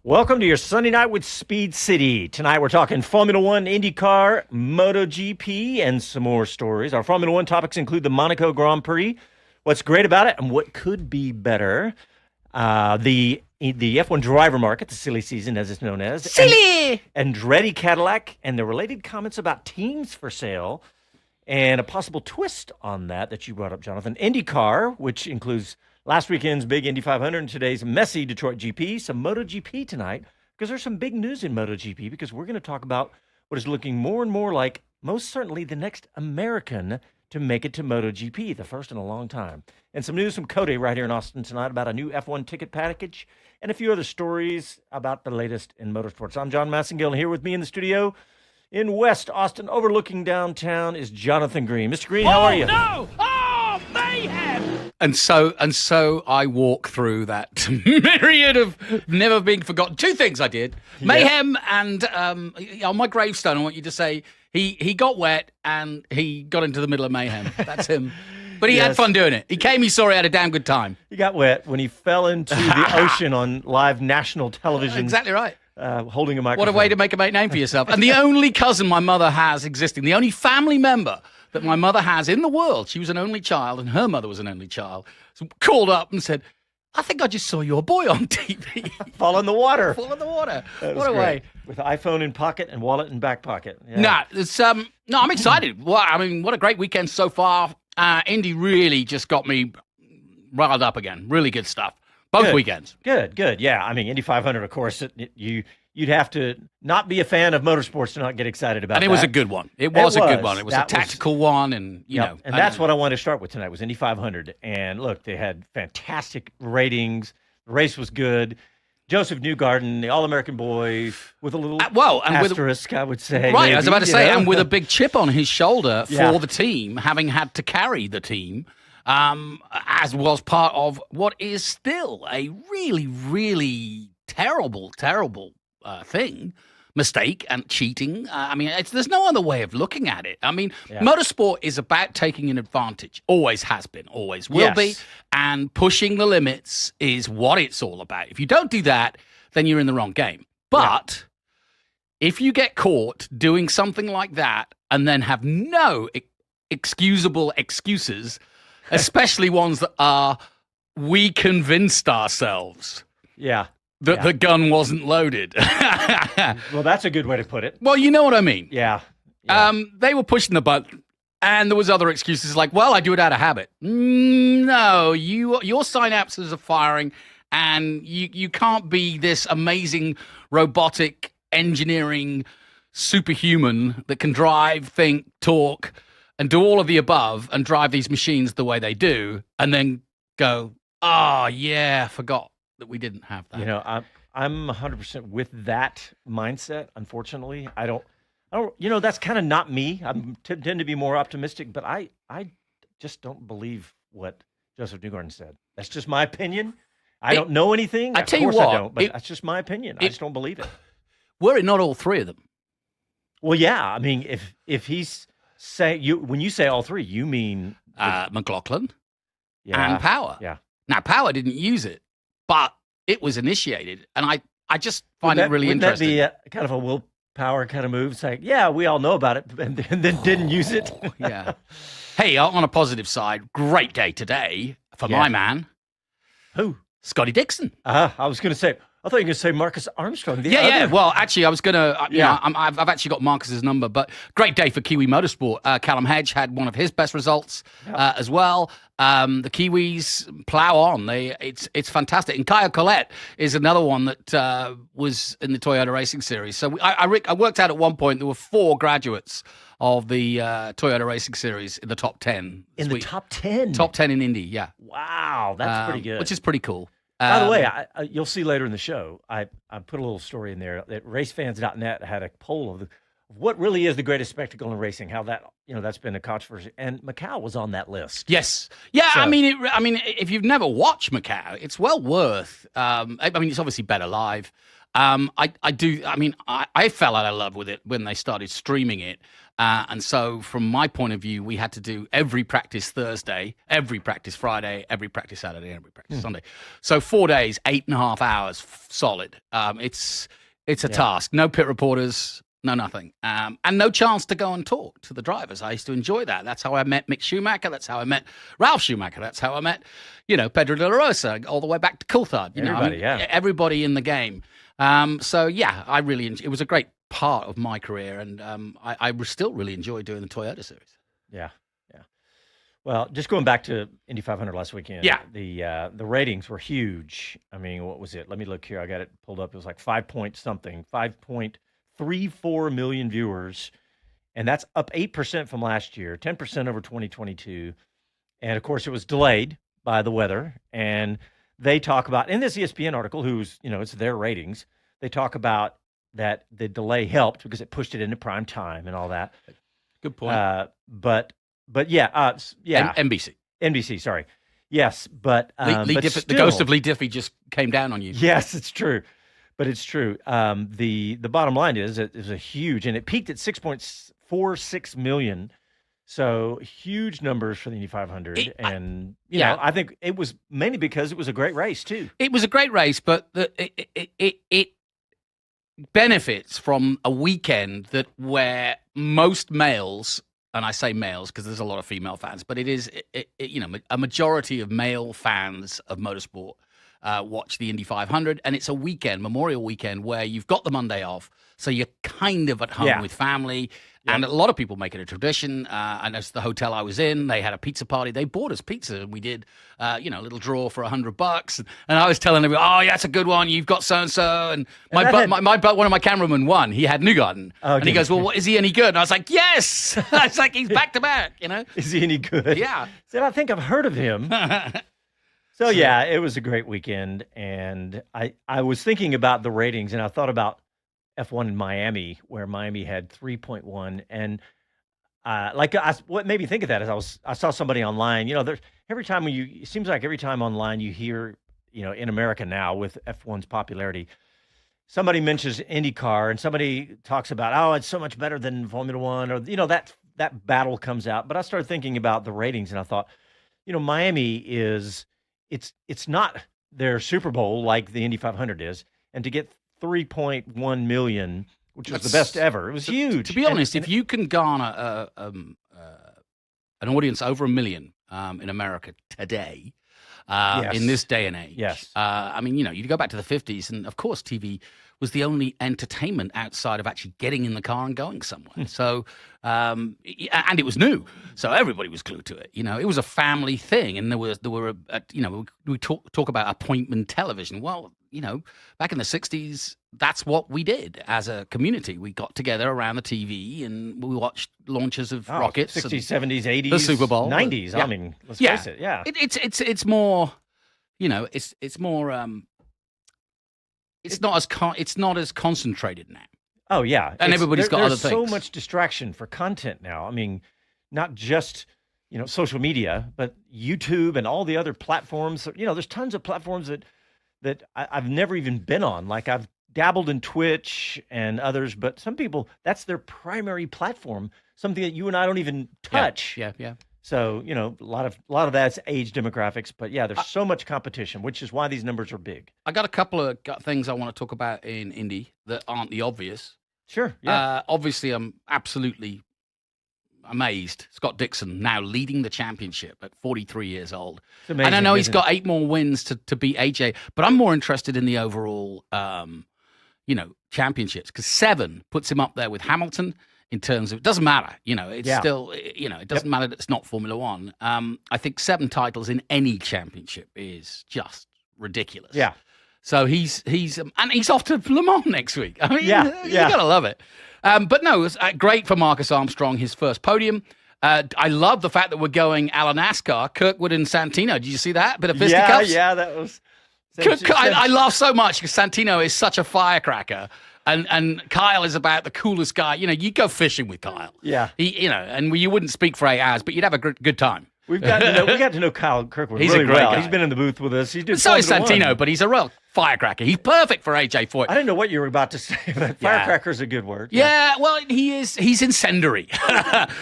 Welcome to your Sunday night with Speed City. Tonight we're talking Formula One, Indycar, MotoGP, and some more stories. Our Formula One topics include the Monaco Grand Prix, what's great about it, and what could be better. The F1 driver market, the silly season as it's known as. Silly! Andretti Cadillac, and the related comments about teams for sale, and a possible twist on that you brought up, Jonathan. IndyCar, which includes last weekend's big Indy 500 and today's messy Detroit GP, some MotoGP tonight, because there's some big news in MotoGP, because we're going to talk about what is looking more and more like most certainly the next American to make it to MotoGP, the first in a long time. And some news from Cody right here in Austin tonight about a new F1 ticket package and a few other stories about the latest in motorsports. I'm John Massengill, and here with me in the studio in West Austin, overlooking downtown, is Jonathan Green. Mr. Green, how are you? No! Oh, mayhem! And so I walk through that myriad of never being forgotten. Two things I did. Mayhem and on my gravestone, I want you to say he got wet and he got into the middle of mayhem. That's him. But he had fun doing it. He came, he saw he had a damn good time. He got wet when he fell into the ocean on live national television. Exactly right. Holding a microphone. What a way to make a name for yourself. And the only cousin my mother has existing, the only family member that my mother has in the world, she was an only child and her mother was an only child, so called up and said, I think I just saw your boy on TV. Fall in the water. Fall in the water. What a way. With iPhone in pocket and wallet in back pocket. Yeah. No, I'm excited. Well, I mean, what a great weekend so far. Indy really just got me riled up again. Really good stuff. Both weekends. Good. Yeah, I mean, Indy 500, of course, you'd have to not be a fan of motorsports to not get excited about it. And it was a good one. It was a good one. It was a tactical one, and you know. And that's what I wanted to start with tonight was Indy 500. And look, they had fantastic ratings. The race was good. Joseph Newgarden, the All-American boy, with a little asterisk, I would say. Right, maybe, I was about to say, and with a big chip on his shoulder for the team, having had to carry the team. As was part of what is still a really, really terrible thing, mistake and cheating. I mean, there's no other way of looking at it. I mean, motorsport is about taking an advantage. Always has been, always will be. And pushing the limits is what it's all about. If you don't do that, then you're in the wrong game. But if you get caught doing something like that and then have no excusable excuses, especially ones that are, we convinced ourselves that the gun wasn't loaded. Well, that's a good way to put it. Well, you know what I mean. Yeah. They were pushing the button, and there was other excuses like, well, I do it out of habit. No, your synapses are firing, and you can't be this amazing robotic engineering superhuman that can drive, think, talk, and do all of the above and drive these machines the way they do, and then go, oh, yeah, forgot that we didn't have that. You know, I'm 100% with that mindset, unfortunately. I don't, that's kind of not me. I tend to be more optimistic, but I just don't believe what Joseph Newgarden said. That's just my opinion. I don't know anything. I tell you what, I don't, but that's just my opinion. I just don't believe it. Were it not all three of them? Well, yeah. I mean, if he's when you say all three, you mean McLaughlin and Power. Yeah. Now, Power didn't use it, but it was initiated, and I just find it really interesting. Wouldn't that be kind of a willpower kind of move? It's like, yeah, we all know about it, and then didn't use it. Yeah. Hey, on a positive side, great day today for my man. Who? Scotty Dixon. I was going to say, I thought you were going to say Marcus Armstrong. Yeah. Well, actually, I was going to, I've actually got Marcus's number, but great day for Kiwi Motorsport. Callum Hedge had one of his best results as well. The Kiwis plow on. It's fantastic. And Kyle Collette is another one that was in the Toyota Racing Series. So I worked out at one point there were 4 graduates of the Toyota Racing Series in the top 10. In the top 10? Top 10 in Indy, yeah. Wow, that's pretty good. Which is pretty cool. By the way, you'll see later in the show, I put a little story in there that racefans.net had a poll of what really is the greatest spectacle in racing, how that's been a controversy. And Macau was on that list. Yes. Yeah, so, I mean, if you've never watched Macau, it's well worth, it's obviously better live. I fell out of love with it when they started streaming it. And so from my point of view, we had to do every practice Thursday, every practice Friday, every practice Saturday, every practice Sunday. So 4 days, 8.5 hours solid. It's a task. No pit reporters, no nothing. And no chance to go and talk to the drivers. I used to enjoy that. That's how I met Mick Schumacher. That's how I met Ralph Schumacher. That's how I met, Pedro de la Rosa, all the way back to Coulthard. Everybody in the game. So yeah, I really it was a great part of my career, and I still really enjoy doing the Toyota Series. Yeah. Well, just going back to Indy 500 last weekend. Yeah. The ratings were huge. I mean, what was it? Let me look here. I got it pulled up. It was like 5.34 million viewers, and that's up 8% from last year, 10% over 2022. And of course, it was delayed by the weather. And they talk about in this ESPN article, it's their ratings. They talk about that the delay helped because it pushed it into prime time and all that. Good point. But yeah. NBC, sorry. Yes, but the ghost of Lee Diffie just came down on you. Yes, it's true. But it's true. The bottom line is it was a huge, and it peaked at 6.46 million. So huge numbers for the Indy 500. I think it was mainly because it was a great race too. It was a great race, but it benefits from a weekend where most males, and I say males because there's a lot of female fans, but it is a majority of male fans of motorsport watch the Indy 500, and it's a weekend, Memorial Weekend, where you've got the Monday off, so you're kind of at home with family, and a lot of people make it a tradition. And as the hotel I was in, they had a pizza party. They bought us pizza, and we did, a little draw for $100. And I was telling everybody, "Oh, yeah, that's a good one. You've got so and so." And one of my cameramen won. He had Newgarden, and he goes, "Well, is he any good?" And I was like, "Yes." I was like, "He's back to back." Is he any good? Yeah. Said, I think I've heard of him. So yeah, it was a great weekend, and I was thinking about the ratings, and I thought about F1 in Miami, where Miami had 3.1, and what made me think of that is I saw somebody online. There's it seems like every time online you hear, in America now with F1's popularity, somebody mentions IndyCar, and somebody talks about, oh, it's so much better than Formula One, or that battle comes out. But I started thinking about the ratings, and I thought, Miami is. It's not their Super Bowl like the Indy 500 is, and to get 3.1 million, which was the best ever, it was huge. To be honest, if you can garner an audience over 1 million in America today, in this day and age, yes. You go back to the 50s, and of course, TV was the only entertainment outside of actually getting in the car and going somewhere. So, and it was new, so everybody was glued to it. It was a family thing, and we talk about appointment television. Well, back in the 60s, that's what we did as a community. We got together around the TV and we watched launches of rockets. 60s, 70s, 80s, the Super Bowl, 90s. Yeah. I mean, let's face it. Yeah, it's more, it's more. It's not as concentrated now. Oh yeah, and everybody's got other things. There's so much distraction for content now. I mean, not just social media, but YouTube and all the other platforms. There's tons of platforms that I've never even been on. Like I've dabbled in Twitch and others, but some people that's their primary platform. Something that you and I don't even touch. Yeah. So, a lot of that's age demographics, but yeah, there's so much competition, which is why these numbers are big. I got a couple of things I want to talk about in Indy that aren't the obvious. Sure. Yeah. Obviously, I'm absolutely amazed. Scott Dixon now leading the championship at 43 years old. It's amazing, and I know he's got 8 more wins to beat AJ, but I'm more interested in the overall, championships, because 7 puts him up there with Hamilton. In terms of, it doesn't matter, it's still, it doesn't matter that it's not Formula One. I think 7 titles in any championship is just ridiculous. Yeah. So he's off to Le Mans next week. I mean, you gotta love it. But no, it was great for Marcus Armstrong, his first podium. I love the fact that we're going a la NASCAR, Kirkwood and Santino. Did you see that? Bit of fisticuffs? Yeah, that was. I laugh so much because Santino is such a firecracker. And Kyle is about the coolest guy. You go fishing with Kyle. Yeah. And you wouldn't speak for 8 hours, but you'd have a good time. we got to know Kyle Kirkwood He's a really great well. guy. He's been in the booth with us. He did So is Formula Santino, One. but he's a real firecracker. He's perfect for AJ Foyt. I didn't know what you were about to say, but firecracker is a good word. Yeah, well, he's incendiary.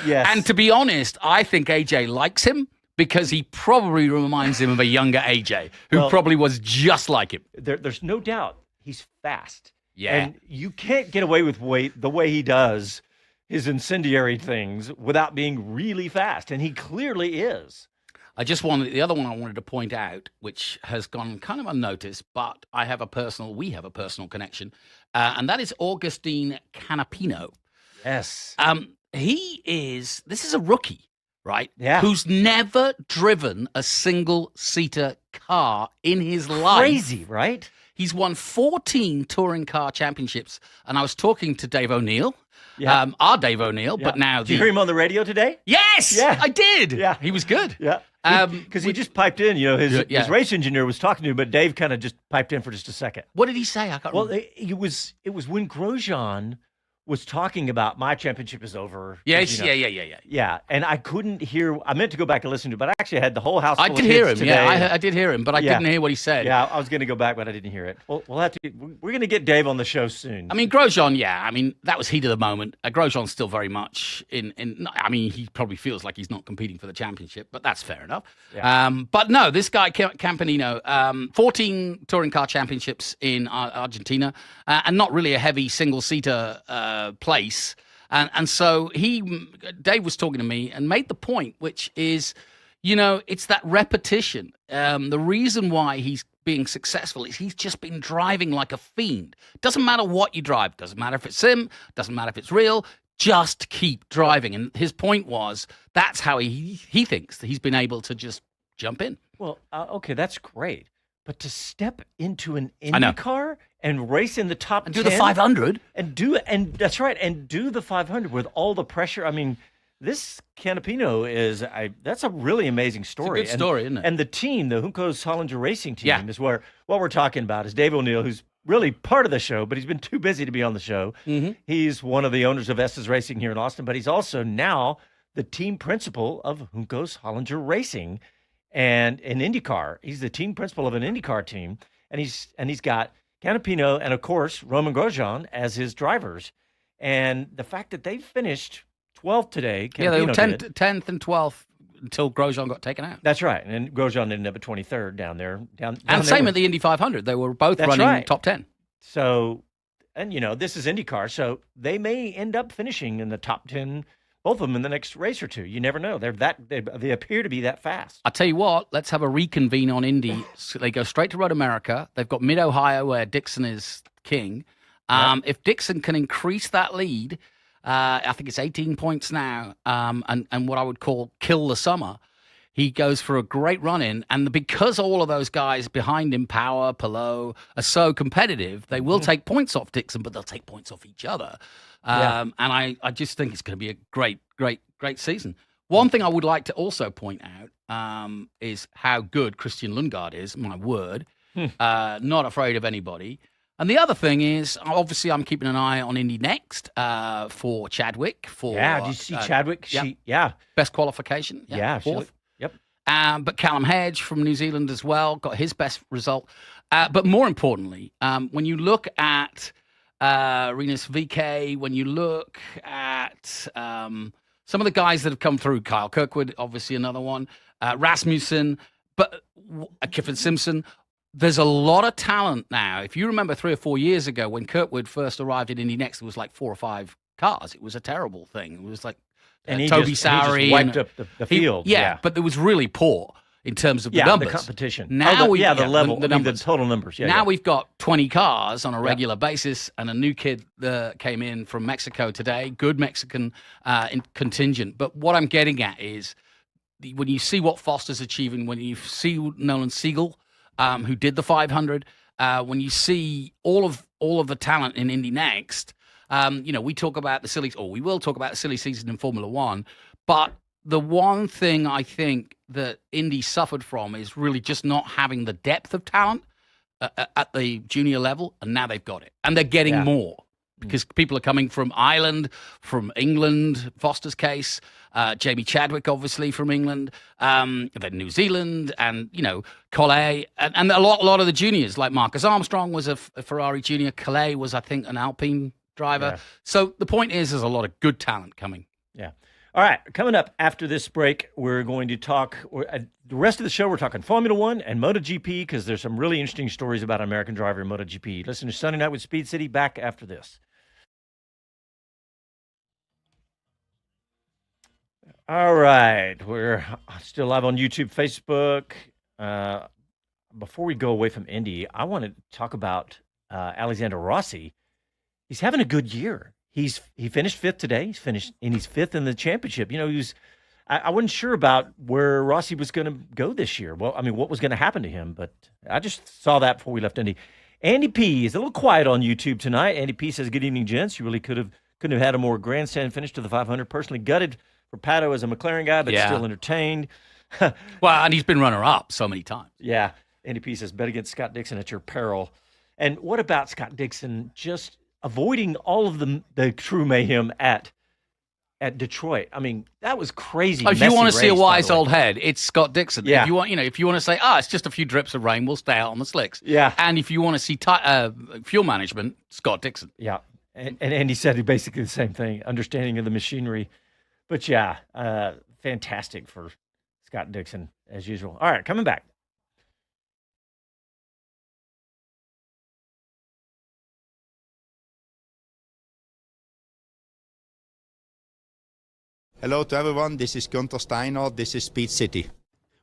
Yes. And to be honest, I think AJ likes him because he probably reminds him of a younger AJ who probably was just like him. There's no doubt he's fast. Yeah. And you can't get away with the way he does his incendiary things without being really fast. And he clearly is. The other one I wanted to point out, which has gone kind of unnoticed, but we have a personal connection, and that is Augustine Canapino. Yes. This is a rookie, right? Yeah. Who's never driven a single-seater car in his life. Crazy, right? He's won 14 touring car championships, and I was talking to Dave O'Neill, our Dave O'Neill, but now Did you hear him on the radio today? Yes, Yeah. I did. Yeah. He was good. Yeah. Because he just piped in, his race engineer was talking to him, but Dave kind of just piped in for just a second. What did he say? I can't remember. It was when Grosjean was talking about my championship is over. Yes, yeah. Yeah, and I couldn't hear. I meant to go back and listen to it, but I actually had the whole house full I of did kids hear him. today. Yeah, I did hear him, but I didn't hear what he said. Yeah, I was going to go back, but I didn't hear it. We'll have to. We're going to get Dave on the show soon. I mean, Grosjean, that was heat of the moment. Grosjean's still very much he probably feels like he's not competing for the championship, but that's fair enough. Yeah. But no, this guy, Campanino, 14 touring car championships in Argentina, and not really a heavy single-seater place. And so Dave was talking to me and made the point, which is, it's that repetition. The reason why he's being successful is he's just been driving like a fiend. Doesn't matter what you drive. Doesn't matter if it's sim. Doesn't matter if it's real. Just keep driving. And his point was that's how he thinks that he's been able to just jump in. Well, okay, that's great. But to step into an Indycar and race in the top 10 do the 500 and that's right, and do the 500 with all the pressure. I mean, this Canapino that's a really amazing story. It's a good story, isn't it? And the team, the Juncos Hollinger Racing team, is where what we're talking about is Dave O'Neill, who's really part of the show, but he's been too busy to be on the show. Mm-hmm. He's one of the owners of Estes Racing here in Austin, but he's also now the team principal of Juncos Hollinger Racing. And an IndyCar, he's the team principal of an IndyCar team, and he's got Canapino and of course Roman Grosjean as his drivers. And the fact that they finished 12th today, Canapino they were 10th and 12th until Grosjean got taken out. That's right, and Grosjean ended up at 23rd down there. And same at the Indy 500, they were both running top 10. So, and this is IndyCar, so they may end up finishing in the top 10. Both of them in the next race or two. You never know. They appear to be that fast. I'll tell you what, let's have a reconvene on Indy. So they go straight to Road America. They've got Mid-Ohio where Dixon is king. If Dixon can increase that lead, I think it's 18 points now, and what I would call kill the summer, he goes for a great run-in. And because all of those guys behind him, Power, Palou, are so competitive, they will take points off Dixon, but they'll take points off each other. And I just think it's going to be a great, great, great season. One thing I would like to also point out is how good Christian Lundgaard is, my word. Not afraid of anybody. And the other thing is, obviously, I'm keeping an eye on Indy Next for Chadwick. Did you see Chadwick? Best qualification. Fourth. Yep. But Callum Hedge from New Zealand as well got his best result. But more importantly, when you look at Rinus VK, when you look at some of the guys that have come through, Kyle Kirkwood, obviously another one, Rasmussen, but Kiffin Simpson, there's a lot of talent now. If you remember 3 or 4 years ago when Kirkwood first arrived at Indy Next, there was like 4 or 5 cars. It was a terrible thing. It was like Toby Sowery. He just wiped up the field. But it was really poor in terms of the numbers. The competition. Now the level, the numbers. The total numbers. Now we've got 20 cars on a regular basis, and a new kid came in from Mexico today, good Mexican contingent. But what I'm getting at is when you see what Foster's achieving, when you see Nolan Siegel, who did the 500, when you see all of the talent in Indy Next, we talk about we will talk about the silly season in Formula One, but the one thing I think that Indy suffered from is really just not having the depth of talent at the junior level, and now they've got it, and they're getting more. because people are coming from Ireland, from England, Foster's case, Jamie Chadwick, obviously, from England, then New Zealand, and, Collet, and a lot of the juniors, like Marcus Armstrong was a Ferrari junior. Collet was, I think, an Alpine driver. Yeah. So the point is, there's a lot of good talent coming. Yeah. All right. Coming up after this break, we're going to talk the rest of the show. We're talking Formula One and MotoGP because there's some really interesting stories about an American driver in MotoGP. Listen to Sunday Night with Speed City. Back after this. All right. We're still live on YouTube, Facebook. Before we go away from Indy, I want to talk about Alexander Rossi. He's having a good year. He finished fifth today. He's fifth in the championship. I wasn't sure about where Rossi was going to go this year. Well, I mean, what was going to happen to him? But I just saw that before we left Indy. Andy P is a little quiet on YouTube tonight. Andy P says, "Good evening, gents. You really couldn't have had a more grandstand finish to the 500. Personally gutted for Pato as a McLaren guy, but still entertained." Well, and he's been runner-up so many times. Yeah. Andy P says, "Bet against Scott Dixon at your peril." And what about Scott Dixon just avoiding all of the true mayhem at Detroit? I mean, that was crazy. If you want to see a wise old head, it's Scott Dixon. Yeah. If you want to say, it's just a few drips of rain, we'll stay out on the slicks. Yeah. And if you want to see fuel management, Scott Dixon. Yeah. And Andy said basically the same thing, understanding of the machinery. But yeah, fantastic for Scott Dixon as usual. All right, coming back. Hello to everyone, this is Gunther Steiner, this is Speed City.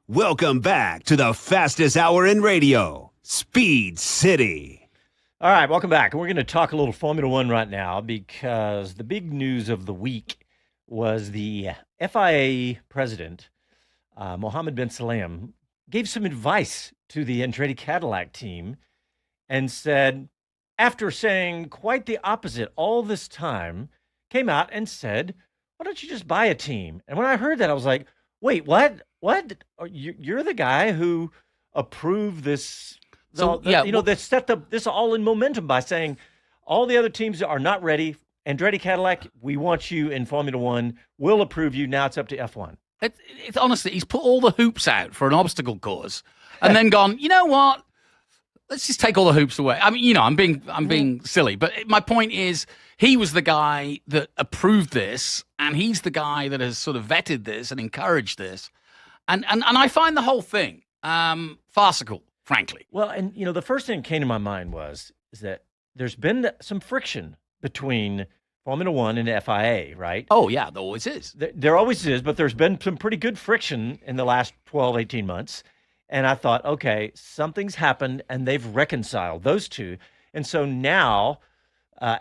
Welcome back to the fastest hour in radio, Speed City. All right, welcome back. We're going to talk a little Formula One right now because the big news of the week was the FIA president, Mohammed bin Salem, gave some advice to the Andretti Cadillac team and said, after saying quite the opposite all this time, came out and said, "Why don't you just buy a team?" And when I heard that, I was like, wait, what? What? You're the guy who approved this. That set this all in momentum by saying all the other teams are not ready. Andretti Cadillac, we want you in Formula One. We'll approve you. Now it's up to F1. It's honestly, he's put all the hoops out for an obstacle course and then gone, you know what? Let's just take all the hoops away. I mean, I'm being silly, but my point is he was the guy that approved this, and he's the guy that has sort of vetted this and encouraged this. And I find the whole thing farcical, frankly. Well, and the first thing that came to my mind is that there's been some friction between Formula One and the FIA, right? Oh, yeah, there always is. There always is, but there's been some pretty good friction in the last 12, 18 months. And I thought, okay, something's happened, and they've reconciled those two. And so now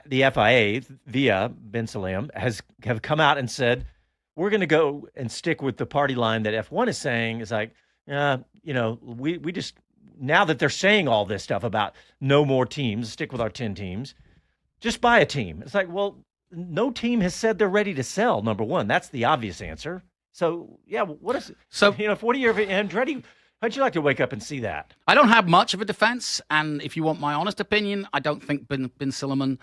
the FIA, via Ben Salem, have come out and said, we're going to go and stick with the party line that F1 is saying. Is like, we just, now that they're saying all this stuff about no more teams, stick with our 10 teams, just buy a team. It's like, well, no team has said they're ready to sell, number one. That's the obvious answer. So, yeah, what is it? So, what are your Andretti? How'd you like to wake up and see that? I don't have much of a defense, and if you want my honest opinion, I don't think Ben Silliman,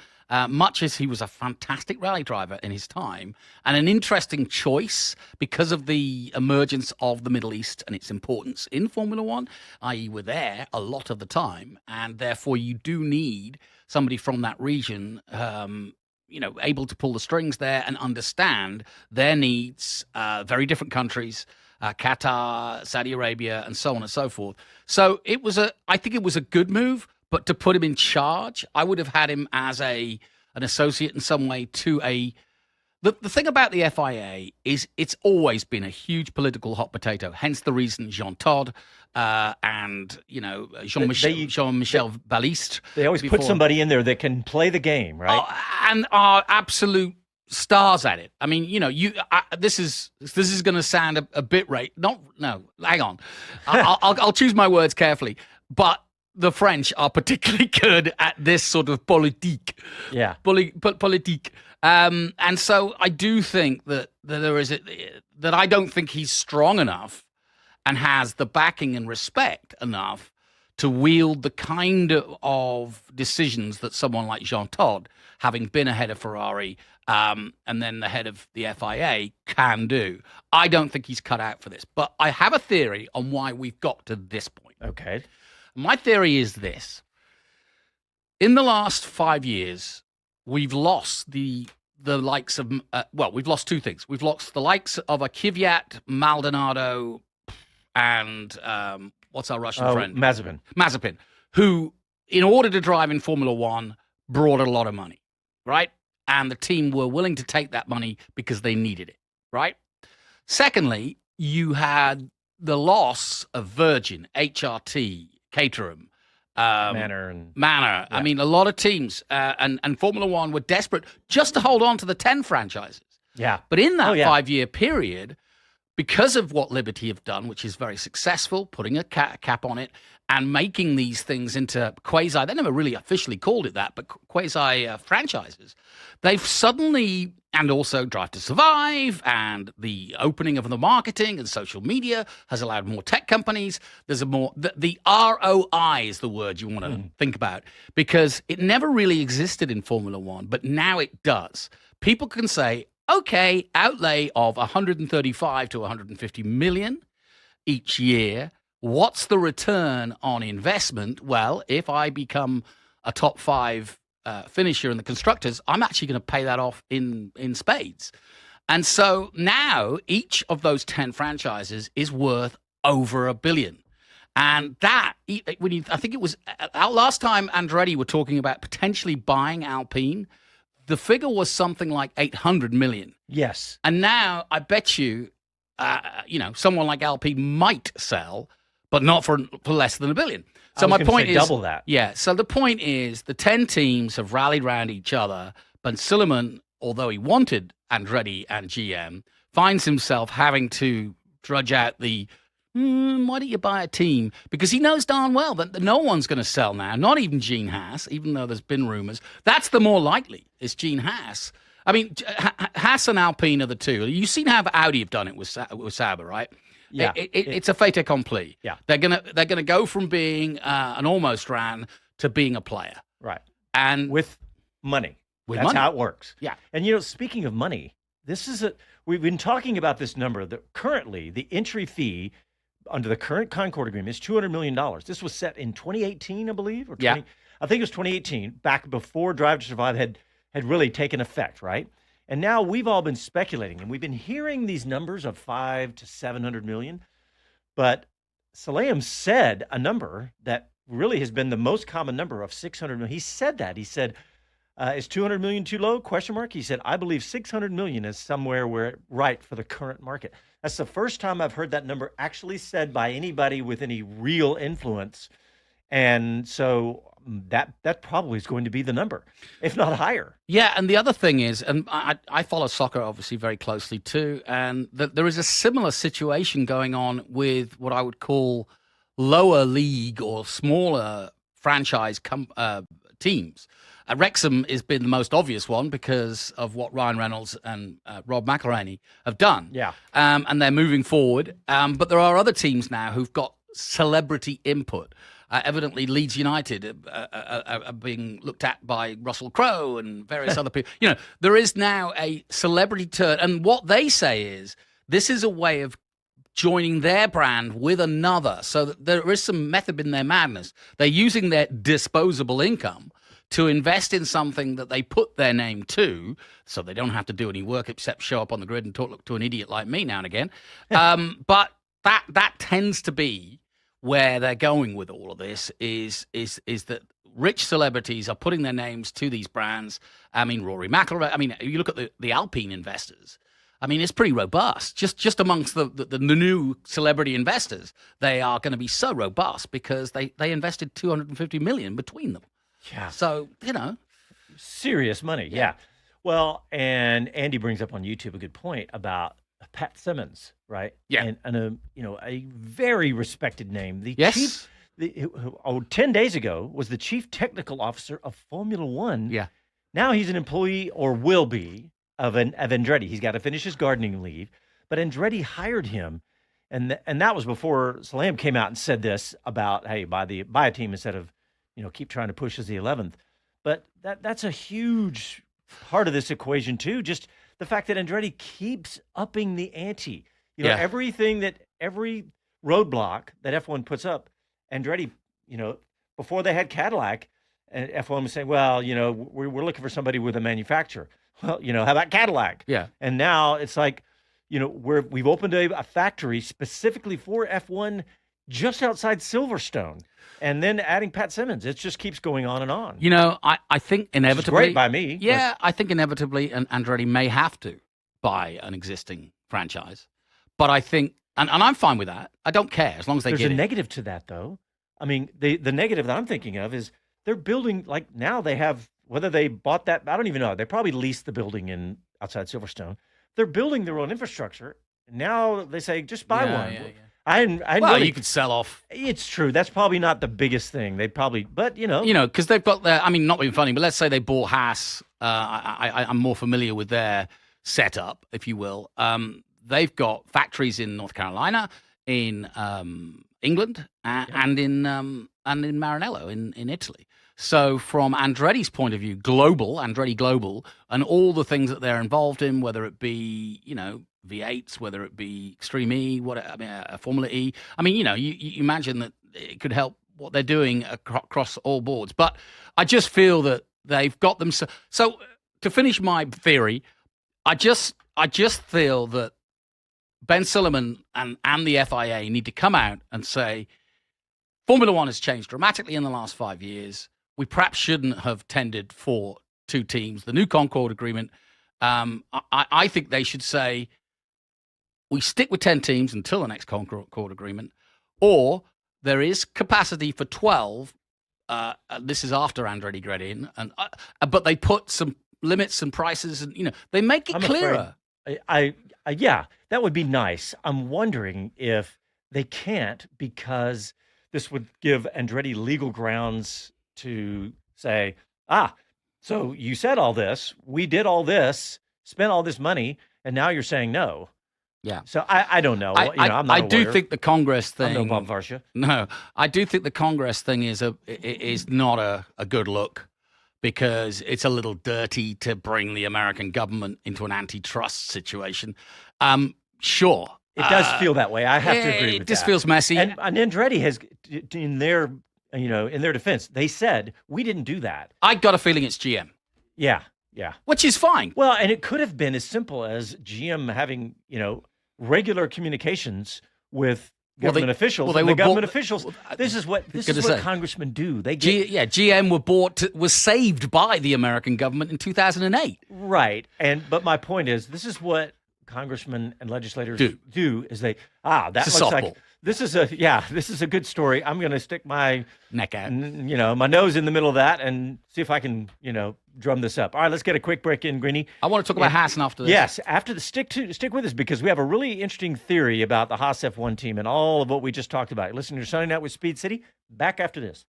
much as he was a fantastic rally driver in his time, and an interesting choice because of the emergence of the Middle East and its importance in Formula One, i.e. we're there a lot of the time, and therefore you do need somebody from that region able to pull the strings there and understand their needs, very different countries, Qatar, Saudi Arabia, and so on and so forth. So I think it was a good move, but to put him in charge, I would have had him as an associate in some way to the thing about the FIA is it's always been a huge political hot potato, hence the reason Jean Todt and Jean-Michel Balliste. They always put somebody in there that can play the game, right? And are absolute stars at it. I mean, this is going to sound a bit hang on. I'll choose my words carefully, but the French are particularly good at this sort of politique. Yeah. Politique. And so I do think that there is that I don't think he's strong enough and has the backing and respect enough to wield the kind of decisions that someone like Jean Todt, having been ahead of Ferrari and then the head of the FIA, can do. I don't think he's cut out for this, but I have a theory on why we've got to this point. Okay. My theory is this. In the last 5 years, we've lost the likes of, we've lost two things. We've lost the likes of a Kvyat, Maldonado, and what's our Russian friend? Mazepin, who, in order to drive in Formula One, brought a lot of money, right? And the team were willing to take that money because they needed it, right? Secondly, you had the loss of Virgin, HRT, Caterham, Manor. Yeah. I mean, a lot of teams and Formula One were desperate just to hold on to the 10 franchises. Yeah. But in that 5-year period, because of what Liberty have done, which is very successful, putting a cap on it and making these things into quasi, they never really officially called it that, but quasi franchises, they've suddenly, and also Drive to Survive and the opening of the marketing and social media has allowed more tech companies. There's a more, the ROI is the word you want to think about, because it never really existed in Formula One, but now it does. People can say, okay, outlay of 135 to 150 million each year. What's the return on investment? Well, if I become a top 5 finisher in the constructors, I'm actually going to pay that off in spades. And so now each of those 10 franchises is worth over $1 billion. And that, I think it was last time Andretti were talking about potentially buying Alpine, the figure was something like 800 million. Yes. And now I bet you, someone like Alpine might sell, but not for less than $1 billion. So my point is double that. Yeah. So the point is the 10 teams have rallied around each other, but Silliman, although he wanted Andretti and GM, finds himself having to drudge out the why don't you buy a team? Because he knows darn well that no one's going to sell now, not even Gene Haas, even though there's been rumors. That's the more likely, is Gene Haas. I mean, Haas and Alpine are the two. You've seen how Audi have done it with Sauber, right? Yeah. It's a fait accompli. Yeah. They're gonna go from being an almost ran to being a player. Right. And with money. With That's money. how it works. Yeah. And, speaking of money, we've been talking about this number that currently the entry fee under the current Concord agreement is $200 million. This was set in 2018, I believe, or 20, I think it was 2018, back before Drive to Survive had really taken effect, right? And now we've all been speculating, and we've been hearing these numbers of 500 to 700 million. But Salam said a number that really has been the most common number of 600 million. He said that. He said, is 200 million too low? Question mark. He said, I believe 600 million is somewhere where right for the current market. That's the first time I've heard that number actually said by anybody with any real influence. And so that probably is going to be the number, if not higher. Yeah, and the other thing is, and I follow soccer obviously very closely too, and there is a similar situation going on with what I would call lower league or smaller franchise teams. Wrexham has been the most obvious one because of what Ryan Reynolds and Rob McElhenney have done. Yeah. And they're moving forward. But there are other teams now who've got celebrity input. Evidently, Leeds United are being looked at by Russell Crowe and various other people. There is now a celebrity turn. And what they say is this is a way of joining their brand with another. So that there is some method in their madness. They're using their disposable income to invest in something that they put their name to, so they don't have to do any work except show up on the grid and talk to an idiot like me now and again. But that tends to be where they're going with all of this is that rich celebrities are putting their names to these brands. I mean, Rory McIlroy. I mean, you look at the Alpine investors. I mean, it's pretty robust. Just amongst the new celebrity investors, they are going to be so robust because they invested $250 million between them. Yeah. So, serious money. Yeah. Well, and Andy brings up on YouTube a good point about Pat Simmons, right? Yeah. And a very respected name. The yes. chief, 10 days ago was the chief technical officer of Formula One. Yeah. Now he's an employee, or will be, of Andretti. He's got to finish his gardening leave, but Andretti hired him and that was before Salam came out and said this about, hey, buy a team instead of, keep trying to push as the 11th. But that's a huge part of this equation too. Just the fact that Andretti keeps upping the ante. Every roadblock that F1 puts up, Andretti, before they had Cadillac, and F1 was saying, well, we're looking for somebody with a manufacturer. Well, how about Cadillac? Yeah. And now it's like, we've opened a factory specifically for F1 just outside Silverstone, and then adding Pat Simmons. It just keeps going on and on. I think inevitably, great by me. Yeah, I think inevitably, Andretti may have to buy an existing franchise. But I think, and I'm fine with that. I don't care as long as they There's get a it. negative to that, though. I mean, the negative that I'm thinking of is they're building, like now they have, whether they bought that, I don't even know. They probably leased the building outside Silverstone. They're building their own infrastructure. Now they say, just buy one. Yeah. You could sell off. It's true. That's probably not the biggest thing. They probably, but because they've got their. I mean, not being funny, but let's say they bought Haas. I'm more familiar with their setup, if you will. They've got factories in North Carolina, in England, and in Maranello in Italy. So from Andretti's point of view, Andretti Global, and all the things that they're involved in, whether it be, V8s, whether it be Extreme E, Formula E. I mean, you imagine that it could help what they're doing across all boards. But I just feel that they've got them. So to finish my theory, I just feel that Ben Silliman and the FIA need to come out and say, Formula One has changed dramatically in the last 5 years. We perhaps shouldn't have tended for two teams. The new Concord agreement, I think they should say, we stick with 10 teams until the next Concord agreement, or there is capacity for 12. This is after Andretti got in, but they put some limits and prices, and they make it clearer. Yeah, that would be nice. I'm wondering if they can't, because this would give Andretti legal grounds to say, so you said all this, we did all this, spent all this money, and now you're saying no. Yeah. So I don't know. I'm not I a do lawyer. think the Congress thing. I'm no Bob Varsha. No, I do think the Congress thing is not a good look, because it's a little dirty to bring the American government into an antitrust situation. Sure. It does feel that way. I have to agree with that. It just feels messy. And Andretti has, in their defense, they said, we didn't do that. I got a feeling it's GM. Yeah. Which is fine. Well, and it could have been as simple as GM having, regular communications with government officials. Well, government officials. This is what congressmen do. They get GM was saved by the American government in 2008. Right. But my point is, this is what congressmen and legislators do is they that looks like this is a good story. I'm going to stick my neck out, my nose in the middle of that and see if I can, drum this up. All right, let's get a quick break in, Greeny. I want to talk about Haas after this. Yes, after the stick with us, because we have a really interesting theory about the Haas F1 team and all of what we just talked about. Listen to Sunday Night with Speed City. Back after this.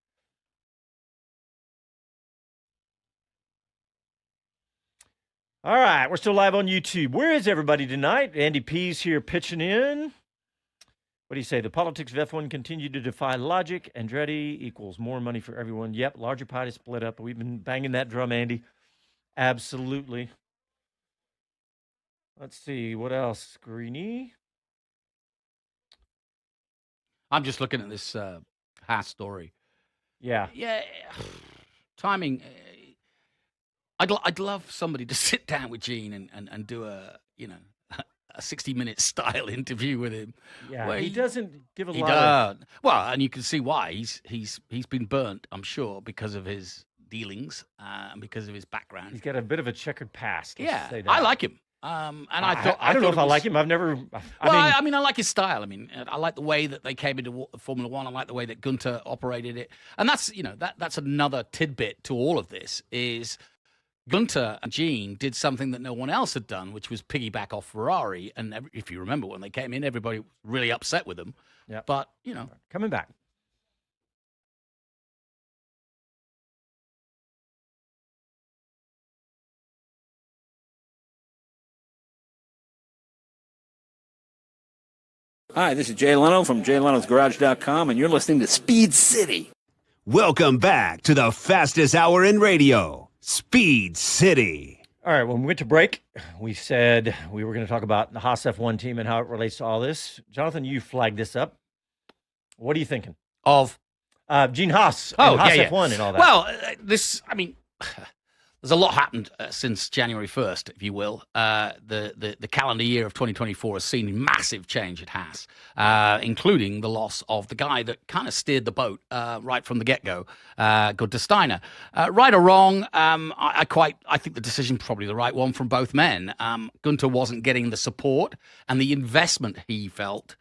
All right, we're still live on YouTube. Where is everybody tonight? Andy P's here pitching in. What do you say? The politics of F1 continue to defy logic. Andretti equals more money for everyone. Yep, larger pie to split up. We've been banging that drum, Andy. Absolutely. Let's see. What else, Greeny? I'm just looking at this Haas story. Yeah. Yeah. Timing. I'd love somebody to sit down with Gene and do a 60-minute style interview with him. Yeah, he doesn't give a lot. Well, and you can see why he's been burnt, I'm sure, because of his dealings and because of his background. He's got a bit of a checkered past. Yeah, I like him. And I don't know if I like him. I've never. I mean, I like his style. I mean, I like the way that they came into Formula One. I like the way that Gunter operated it, and that's that's another tidbit to all of this is. Gunter and Gene did something that no one else had done, which was piggyback off Ferrari. And if you remember when they came in, everybody was really upset with them. Yeah. But, coming back. Hi, this is Jay Leno from JayLenosGarage.com, and you're listening to Speed City. Welcome back to the fastest hour in radio, Speed City. All right, when we went to break, we said we were going to talk about the Haas F1 team and how it relates to all this. Jonathan, you flagged this up. What are you thinking? Of Gene Haas and Haas yeah. F1 and all that. Well, there's a lot happened since January 1st, if you will. The calendar year of 2024 has seen massive change at Haas, including the loss of the guy that kind of steered the boat right from the get-go, Gunter Steiner. Right or wrong, I think the decision probably the right one from both men. Gunter wasn't getting the support and the investment he felt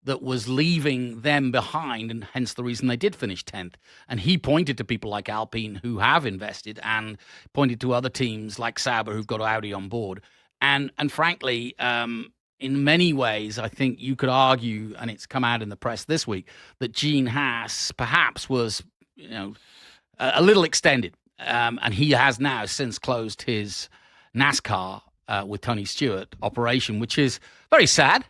that was leaving them behind, and hence the reason they did finish 10th. And he pointed to people like Alpine who have invested, and pointed to other teams like Sauber who've got Audi on board. And frankly, in many ways, I think you could argue, and it's come out in the press this week, that Gene Haas perhaps was, a little extended. And he has now since closed his NASCAR with Tony Stewart operation, which is very sad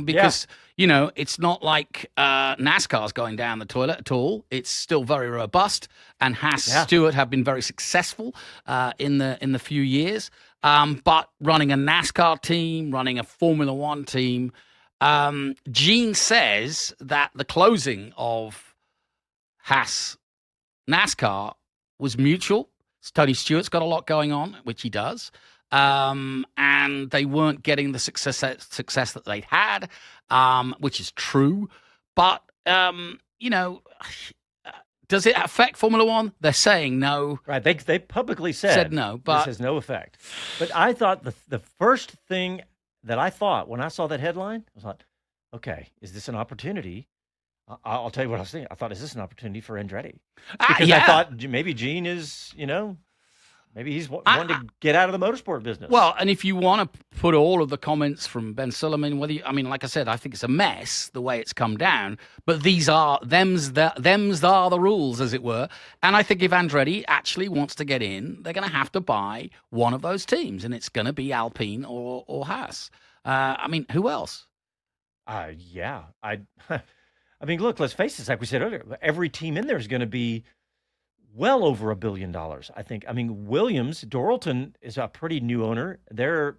because, it's not like NASCAR's going down the toilet at all. It's still very robust, and Haas Stewart have been very successful in the few years. But running a NASCAR team, running a Formula One team, Gene says that the closing of Haas NASCAR was mutual. Tony Stewart's got a lot going on, which he does. And they weren't getting the success that they'd had, which is true. But, does it affect Formula One? They're saying no. Right. They publicly said no, but this has no effect. But I thought the first thing that I thought when I saw that headline, I thought, okay, is this an opportunity? I'll tell you what I was thinking. I thought, is this an opportunity for Andretti? Because I thought maybe Gene is, maybe he's wanting to get out of the motorsport business. Well, and if you want to put all of the comments from Ben Sullivan, like I said, I think it's a mess the way it's come down. But them's are the rules, as it were. And I think if Andretti actually wants to get in, they're going to have to buy one of those teams, and it's going to be Alpine or Haas. Who else? Yeah. Look, let's face it. Like we said earlier, every team in there is going to be well over $1 billion, I think. Williams, Doralton is a pretty new owner. They're,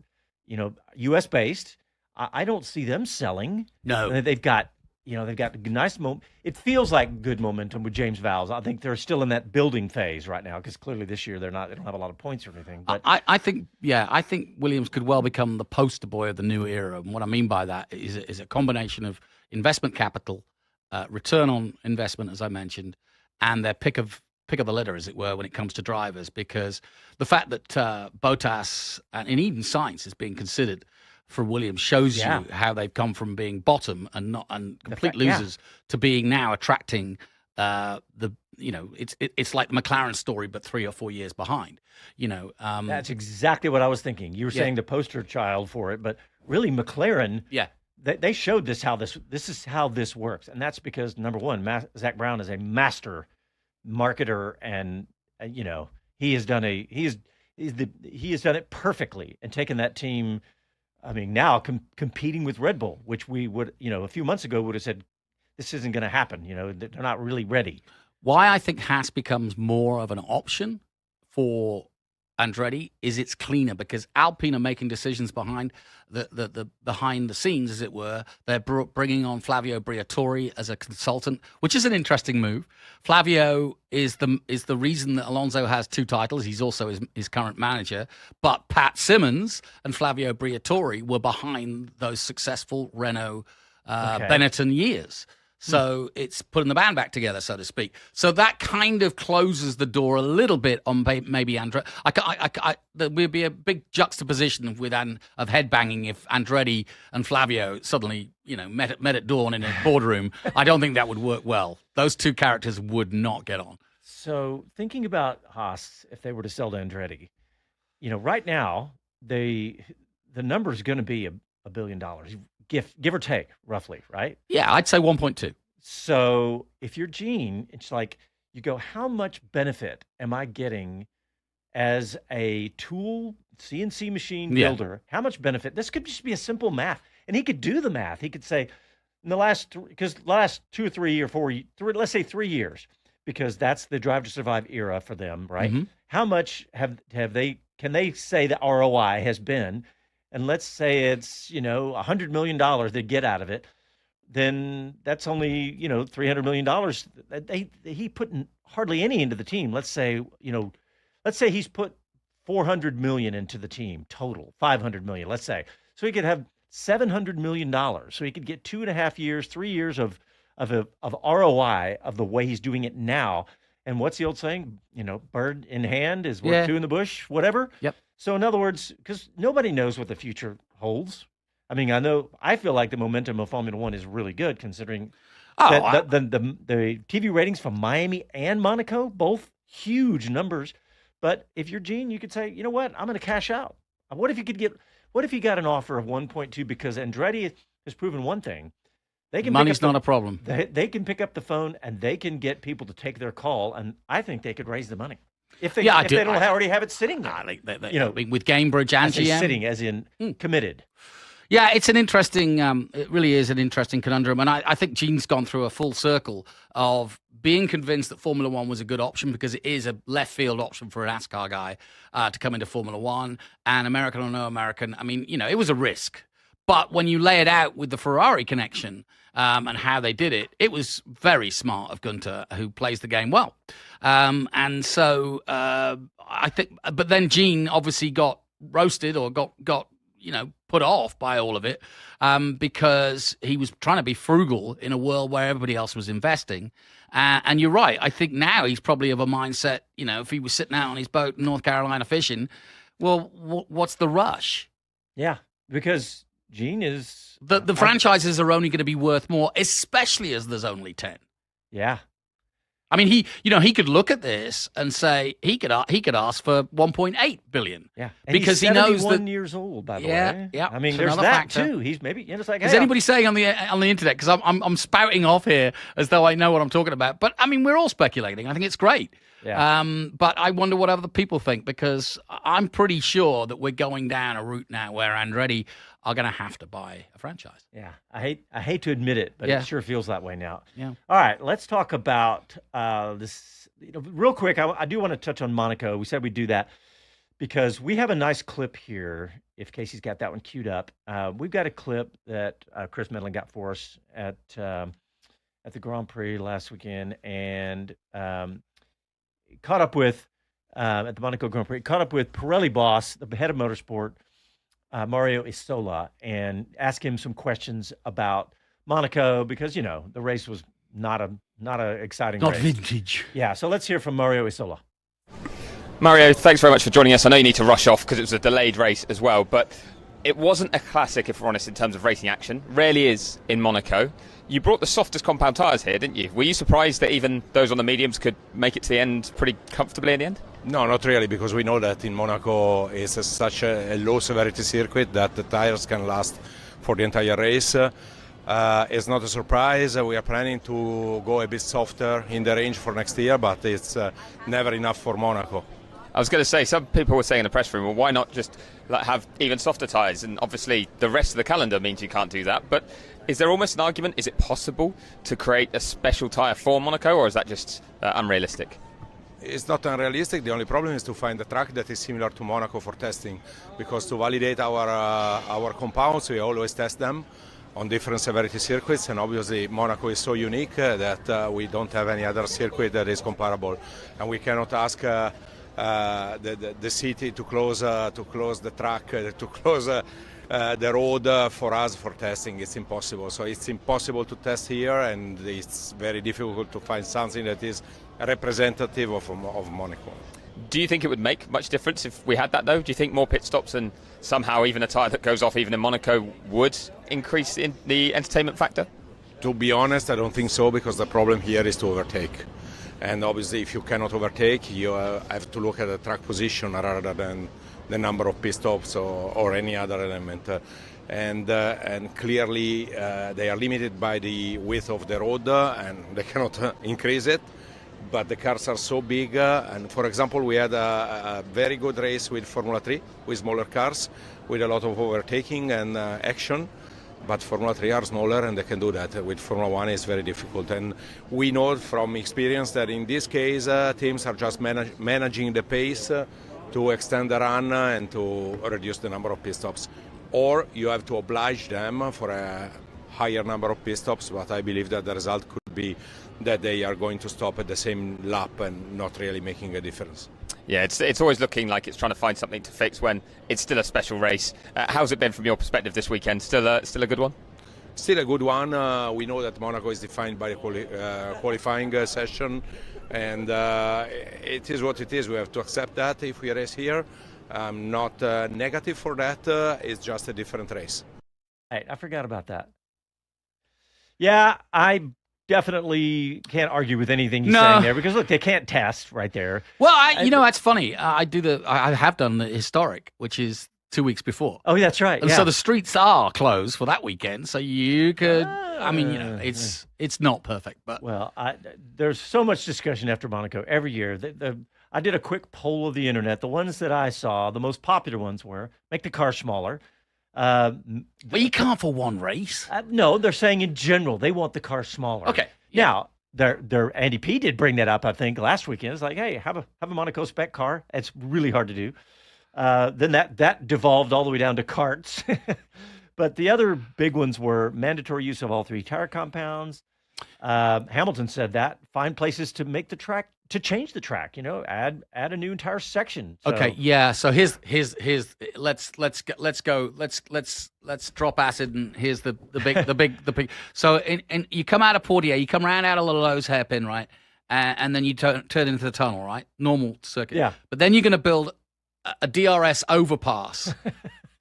U.S. based. I don't see them selling. No, they've got nice it feels like good momentum with James Vowles. I think they're still in that building phase right now because clearly this year they don't have a lot of points or anything. But I think Williams could well become the poster boy of the new era. And what I mean by that is a combination of investment capital, return on investment, as I mentioned, and their pick of the litter, as it were, when it comes to drivers, because the fact that Bottas and even Sainz is being considered for Williams shows you how they've come from being bottom and complete losers to being now attracting it's like the McLaren story, but 3 or 4 years behind. That's exactly what I was thinking. You were saying the poster child for it, but really McLaren. Yeah. They showed this is how this works, and that's because number one, Zach Brown is a master marketer, and he has done it perfectly and taken that team. Now competing with Red Bull, which we would a few months ago would have said this isn't going to happen. They're not really ready. Why I think Haas becomes more of an option for Andretti is it's cleaner because Alpine are making decisions behind the scenes, as it were. They're bringing on Flavio Briatore as a consultant, which is an interesting move. Flavio is the reason that Alonso has 2 titles. He's also his current manager. But Pat Simmons and Flavio Briatore were behind those successul Renault Benetton years. So it's putting the band back together, so to speak. So that kind of closes the door a little bit on maybe Andretti. There would be a big juxtaposition of headbanging if Andretti and Flavio suddenly, met at dawn in a boardroom. I don't think that would work well. Those 2 characters would not get on. So thinking about Haas, if they were to sell to Andretti, right now the number is going to be $1 billion. Give or take, roughly, right? Yeah, I'd say 1.2. So if you're Gene, it's like you go, how much benefit am I getting as a tool, CNC machine builder? How much benefit? This could just be a simple math. And he could do the math. He could say, in the last 2 or 3 or 4, let's say 3 years, because that's the Drive to Survive era for them, right? Mm-hmm. How much can they say the ROI has been? And let's say it's $100 million they get out of it, then that's only $300 million. He put hardly any into the team. Let's say he's put $400 million into the team total, $500 million, let's say. So he could have $700 million. So he could get 2.5 years, 3 years of ROI of the way he's doing it now. And what's the old saying? Bird in hand is worth two in the bush, whatever. Yep. So in other words, because nobody knows what the future holds. I mean, I feel like the momentum of Formula One is really good, considering that the TV ratings from Miami and Monaco, both huge numbers. But if you're Gene, you could say, you know what, I'm going to cash out. What if you got an offer of 1.2? Because Andretti has proven one thing. Money's not a problem. They can pick up the phone and they can get people to take their call, and I think they could raise the money if they don't already have it sitting there. With Gamebridge and GM sitting, as in committed. Yeah, it's an interesting. It really is an interesting conundrum, and I think Gene's gone through a full circle of being convinced that Formula One was a good option because it is a left field option for an NASCAR guy to come into Formula One, and American or no American. I mean, it was a risk. But when you lay it out with the Ferrari connection and how they did it, it was very smart of Gunter, who plays the game well. And so I think, but then Gene obviously got roasted or got put off by all of it because he was trying to be frugal in a world where everybody else was investing. And you're right. I think now he's probably of a mindset, if he was sitting out on his boat in North Carolina fishing, well, what's the rush? Yeah, because Gene is the franchises are only going to be worth more, especially as there's only 10. Yeah, I mean, he could look at this and say he could ask for 1.8 billion. Yeah, and because he's he knows 71 years old, by the way. Yeah. I mean, It's there's another that factor. too. He's maybe it's like, is anybody saying on the internet? Because I'm spouting off here as though I know what I'm talking about. But I mean, we're all speculating. I think it's great. Yeah. But I wonder what other people think, because I'm pretty sure that we're going down a route now where Andretti are going to have to buy a franchise. Yeah, I hate to admit it, but it sure feels that way now. Yeah. All right, let's talk about this. Real quick, I do want to touch on Monaco. We said we'd do that because we have a nice clip here. If Casey's got that one queued up, we've got a clip that Chris Medlin got for us at the Grand Prix last weekend, and caught up with at the Monaco Grand Prix. Caught up with Pirelli boss, the head of motorsport, Mario Isola, and ask him some questions about Monaco because the race was not a exciting race. Not vintage. Yeah, so let's hear from Mario Isola. Mario, thanks very much for joining us. I know you need to rush off because it was a delayed race as well, but it wasn't a classic, if we're honest, in terms of racing action. Rarely is in Monaco. You brought the softest compound tyres here, didn't you? Were you surprised that even those on the mediums could make it to the end pretty comfortably in the end? No, not really, because we know that in Monaco it's such a low severity circuit that the tires can last for the entire race. It's not a surprise. We are planning to go a bit softer in the range for next year, but it's never enough for Monaco. I was going to say, some people were saying in the press room, well, why not just have even softer tyres? And obviously the rest of the calendar means you can't do that. But is there almost an argument, is it possible to create a special tyre for Monaco, or is that just unrealistic? It's not unrealistic. The only problem is to find a track that is similar to Monaco for testing, because to validate our compounds, we always test them on different severity circuits, and obviously Monaco is so unique that we don't have any other circuit that is comparable, and we cannot ask the city to close the track, to close the road for us for testing. It's impossible. So it's impossible to test here, and it's very difficult to find something that is representative of Monaco. Do you think it would make much difference if we had that, though? Do you think more pit stops and somehow even a tyre that goes off even in Monaco would increase in the entertainment factor? To be honest, I don't think so, because the problem here is to overtake. And obviously, if you cannot overtake, you have to look at the track position rather than the number of pit stops or any other element. And clearly, they are limited by the width of the road, and they cannot increase it. But the cars are so big, and for example, we had a very good race with Formula 3, with smaller cars, with a lot of overtaking and action. but Formula 3 are smaller and they can do that. With Formula 1 it's very difficult, and we know from experience that in this case teams are just managing the pace to extend the run and to reduce the number of pit stops, or you have to oblige them for a higher number of pit stops, but I believe that the result could be that they are going to stop at the same lap and not really making a difference. Yeah, it's always looking like it's trying to find something to fix when it's still a special race. How's it been from your perspective this weekend? Still a good one? Still a good one. We know that Monaco is defined by the qualifying session, and it is what it is. We have to accept that if we race here. I'm not negative for that. It's just a different race. Hey, I forgot about that. Yeah, I definitely can't argue with anything he's saying there because look, they can't test right there. Well, that's funny. I have done the historic, which is 2 weeks before. Oh, that's right. And yeah. so the streets are closed for that weekend. So you could, it's not perfect, but well, there's so much discussion after Monaco every year. I did a quick poll of the internet. The ones that I saw, the most popular ones were make the car smaller. But you can't for one race. No, they're saying in general they want the car smaller. Okay. Now, their Andy P did bring that up, I think, last weekend. It's like, hey, have a Monaco spec car. It's really hard to do. Then that devolved all the way down to karts. But the other big ones were mandatory use of all three tire compounds. Hamilton said that. Find places to make the track, to change the track. Add a new entire section. So, okay, yeah. So here's let's drop acid, and here's the big. So and you come out of Portier, you come round out of Lalo's hairpin, right, and then you turn into the tunnel, right, normal circuit. Yeah. But then you're going to build a DRS overpass,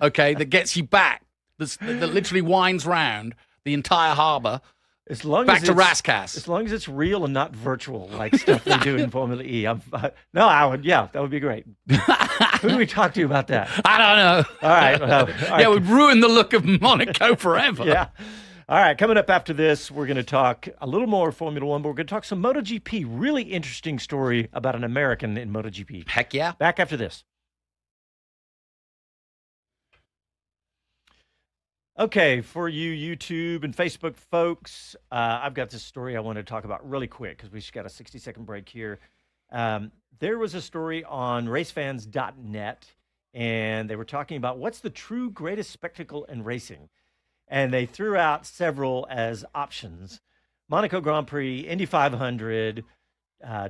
okay, that gets you back. That literally winds round the entire harbour. Back to Rascasse. As long as it's real and not virtual, like stuff they do in Formula E. That would be great. Who do we talk to about that? I don't know. All right. Yeah, it would ruin the look of Monaco forever. Yeah. All right. Coming up after this, we're going to talk a little more Formula One, but we're going to talk some MotoGP. Really interesting story about an American in MotoGP. Heck yeah. Back after this. Okay, for you YouTube and Facebook folks, I've got this story I want to talk about really quick because we just got a 60-second break here. There was a story on racefans.net, and they were talking about what's the true greatest spectacle in racing. And they threw out several as options. Monaco Grand Prix, Indy 500,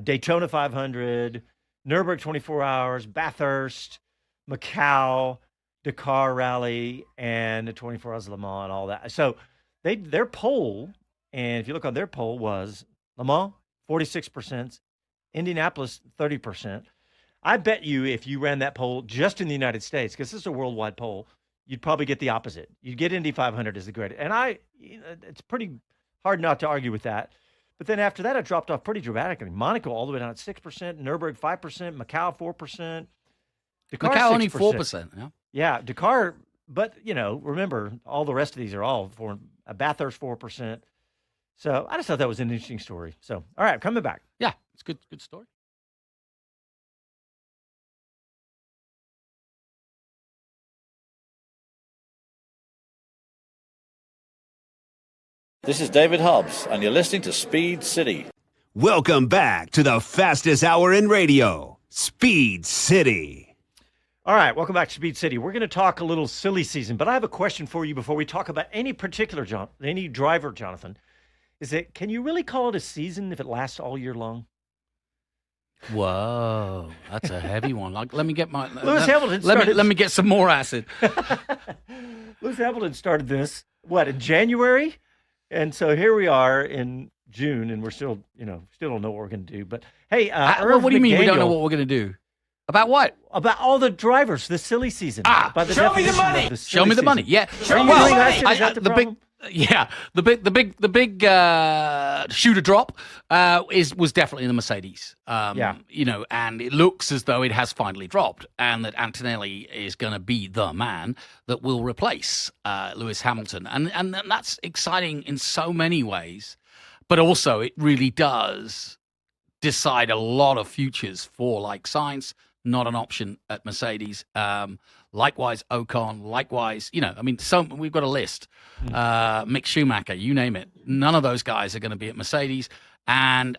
Daytona 500, Nürburgring 24 Hours, Bathurst, Macau, Dakar Rally, and the 24 Hours of Le Mans and all that. So their poll, and if you look on their poll, was Le Mans, 46%, Indianapolis, 30%. I bet you if you ran that poll just in the United States, because this is a worldwide poll, you'd probably get the opposite. You'd get Indy 500 as the greatest. And it's pretty hard not to argue with that. But then after that, it dropped off pretty dramatically. Monaco all the way down at 6%, Nürburgring 5%, Macau 4%. Dakar Macau 6%. only 4%. Yeah. Yeah, Dakar, but, remember, all the rest of these are all for Bathurst 4%. So I just thought that was an interesting story. So, all right, coming back. Yeah, it's good story. This is David Hobbs, and you're listening to Speed City. Welcome back to the fastest hour in radio, Speed City. All right, welcome back to Speed City. We're going to talk a little silly season, but I have a question for you before we talk about any driver, Jonathan. Can you really call it a season if it lasts all year long? Whoa, that's a heavy one. Let me get my Lewis Hamilton started. Let me get some more acid. Lewis Hamilton started this in January, and so here we are in June, and we're still don't know what we're going to do. But hey, what do you mean we don't know what we're going to do? About what? About all the drivers, the silly season. By the show me the money. Show me the money. Yeah. Show me the money. The big shooter drop was definitely the Mercedes. And it looks as though it has finally dropped, and that Antonelli is going to be the man that will replace Lewis Hamilton, and that's exciting in so many ways, but also it really does decide a lot of futures for like Sainz, not an option at Mercedes. Likewise, Ocon. Likewise, we've got a list. Mick Schumacher, you name it. None of those guys are going to be at Mercedes. And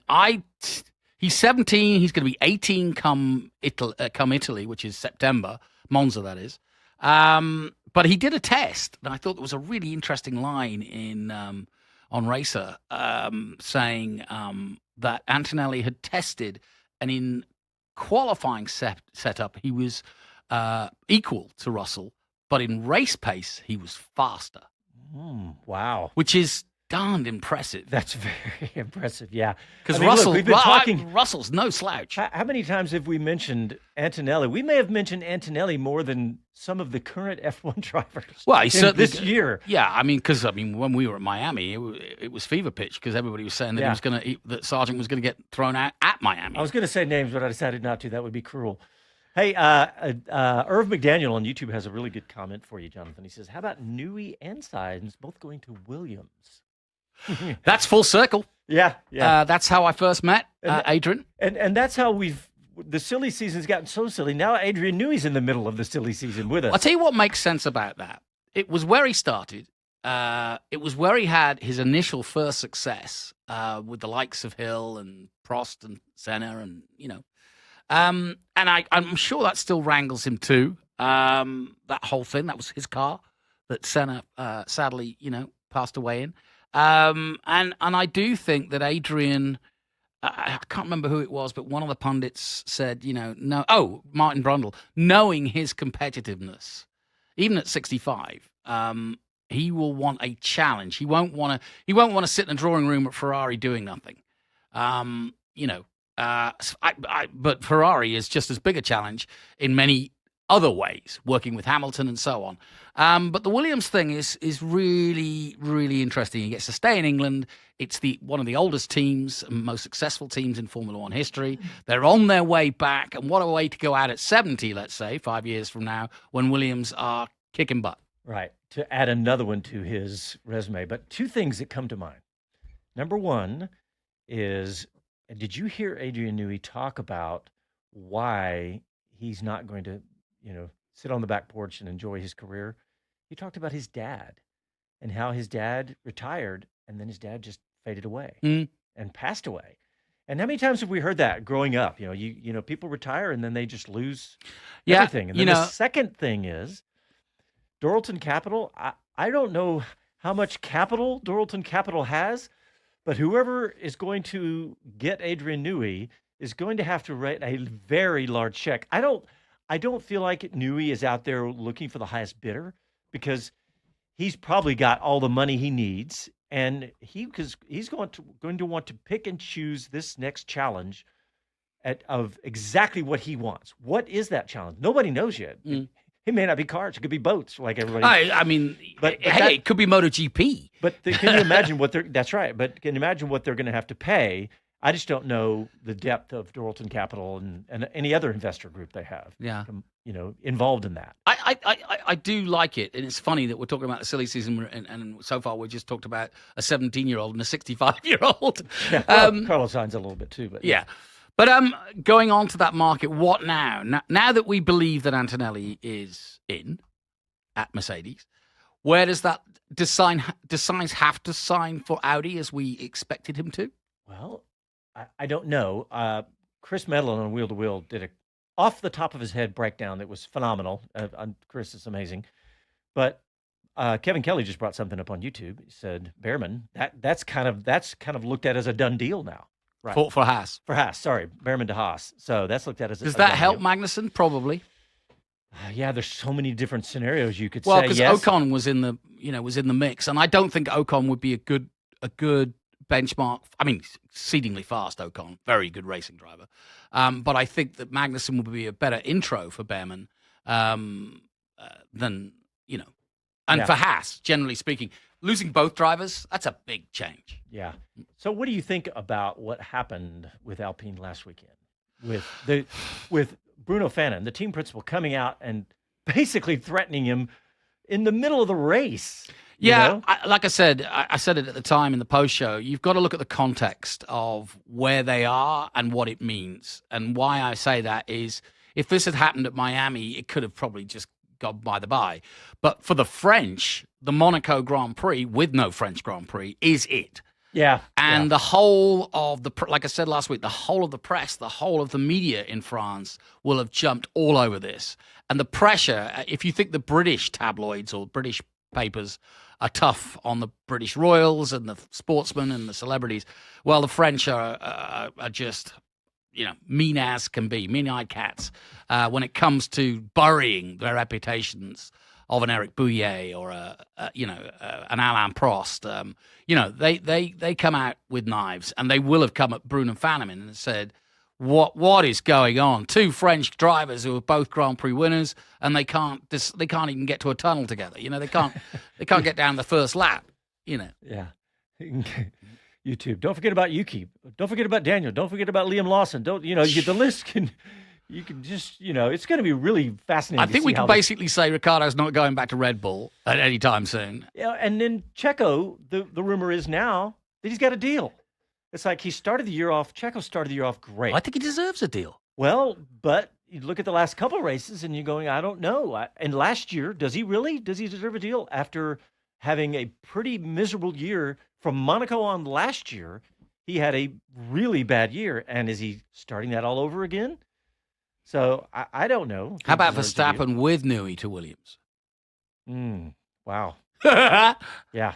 he's 17. He's going to be 18 come Italy, which is September. Monza, that is. But he did a test, and I thought there was a really interesting line in on Racer saying that Antonelli had tested, and in qualifying setup, he was equal to Russell, but in race pace, he was faster. Wow. Which is darned impressive. That's very impressive, yeah. Because Russell's no slouch. How many times have we mentioned Antonelli? We may have mentioned Antonelli more than some of the current F1 drivers. Well, he certainly this year. Yeah, because when we were at Miami, it was fever pitch because everybody was saying that that Sargent was going to get thrown out at Miami. I was going to say names, but I decided not to. That would be cruel. Hey, Irv McDaniel on YouTube has a really good comment for you, Jonathan. He says, "How about Newey and Sainz both going to Williams?" That's full circle. Yeah. That's how I first met Adrian. And that's how the silly season's gotten so silly. Now Adrian Newey's in the middle of the silly season with us. I'll tell you what makes sense about that. It was where he started. It was where he had his initial first success with the likes of Hill and Prost and Senna and, and I'm sure that still wrangles him too. That whole thing, that was his car that Senna sadly, passed away in. And I do think that Adrian, I can't remember who it was, but one of the pundits said, Martin Brundle, knowing his competitiveness, even at 65, he will want a challenge. He won't want to sit in a drawing room at Ferrari doing nothing. But Ferrari is just as big a challenge in many other ways, working with Hamilton and so on. But the Williams thing is really, really interesting. He gets to stay in England. It's one of the oldest teams, most successful teams in Formula One history. They're on their way back, and what a way to go out at 70, let's say, 5 years from now, when Williams are kicking butt. Right, to add another one to his resume. But two things that come to mind. Number one is, did you hear Adrian Newey talk about why he's not going to sit on the back porch and enjoy his career? He talked about his dad and how his dad retired and then his dad just faded away and passed away. And how many times have we heard that growing up? People retire and then they just lose everything. And then the second thing is Dorilton Capital. I don't know how much capital Dorilton Capital has, but whoever is going to get Adrian Newey is going to have to write a very large check. I don't feel like Newey is out there looking for the highest bidder because he's probably got all the money he needs, and he's going to want to pick and choose this next challenge of exactly what he wants. What is that challenge? Nobody knows yet. It may not be cars; it could be boats, like everybody. But it could be MotoGP. But can you imagine what they're? That's right. But can you imagine what they're going to have to pay? I just don't know the depth of Dorilton Capital and any other investor group they have. Yeah, involved in that. I do like it, and it's funny that we're talking about the silly season, and so far we just talked about a 17-year-old and a 65-year-old. Yeah, well, Carlos Sainz a little bit too, but yeah. But going on to that market, what now? Now that we believe that Antonelli is in at Mercedes, where does that does Sainz have to sign for Audi as we expected him to? Well, I don't know. Chris Medlin on Wheel to Wheel did a off the top of his head breakdown that was phenomenal. Chris is amazing. But Kevin Kelly just brought something up on YouTube. He said Behrman, that's kind of looked at as a done deal now. Right. For Haas. For Haas, sorry. Behrman to Haas. So that's looked at as a Does that done help deal. Magnussen? Probably. Yeah, there's so many different scenarios you could well, say. Well, because yes. Ocon was in the mix, and I don't think Ocon would be a good benchmark. I mean, exceedingly fast Ocon, very good racing driver. But I think that Magnussen would be a better intro for Behrman than and for Haas, generally speaking. Losing both drivers, that's a big change. Yeah. So what do you think about what happened with Alpine last weekend? With Bruno Fanon, the team principal, coming out and basically threatening him in the middle of the race. Yeah, like I said it at the time in the post show, you've got to look at the context of where they are and what it means. And why I say that is if this had happened at Miami, it could have probably just gone by the by. But for the French, the Monaco Grand Prix with no French Grand Prix is it. Yeah. And the whole of like I said last week, the whole of the press, the whole of the media in France will have jumped all over this. And the pressure, if you think the British tabloids or British papers are tough on the British royals and the sportsmen and the celebrities, well, the French are just, mean as can be, mean-eyed cats when it comes to burying their reputations of an Eric Bouillet or an Alain Prost. They come out with knives, and they will have come at Bruno Fanneman and said, what is going on? Two French drivers who are both Grand Prix winners, and they can't even get to a tunnel together. They can't get down the first lap. Yeah. YouTube. Don't forget about Yuki. Don't forget about Daniel. Don't forget about Liam Lawson. The list can. You can just, it's going to be really fascinating. I think we can basically say Ricciardo's not going back to Red Bull at any time soon. Yeah, and then Checo, the rumor is now that he's got a deal. It's like Checo started the year off great. I think he deserves a deal. Well, but you look at the last couple of races and you're going, I don't know. And last year, does he deserve a deal after having a pretty miserable year from Monaco on last year? He had a really bad year. And is he starting that all over again? So I don't know. How about Verstappen with Newey to Williams? Wow. Yeah.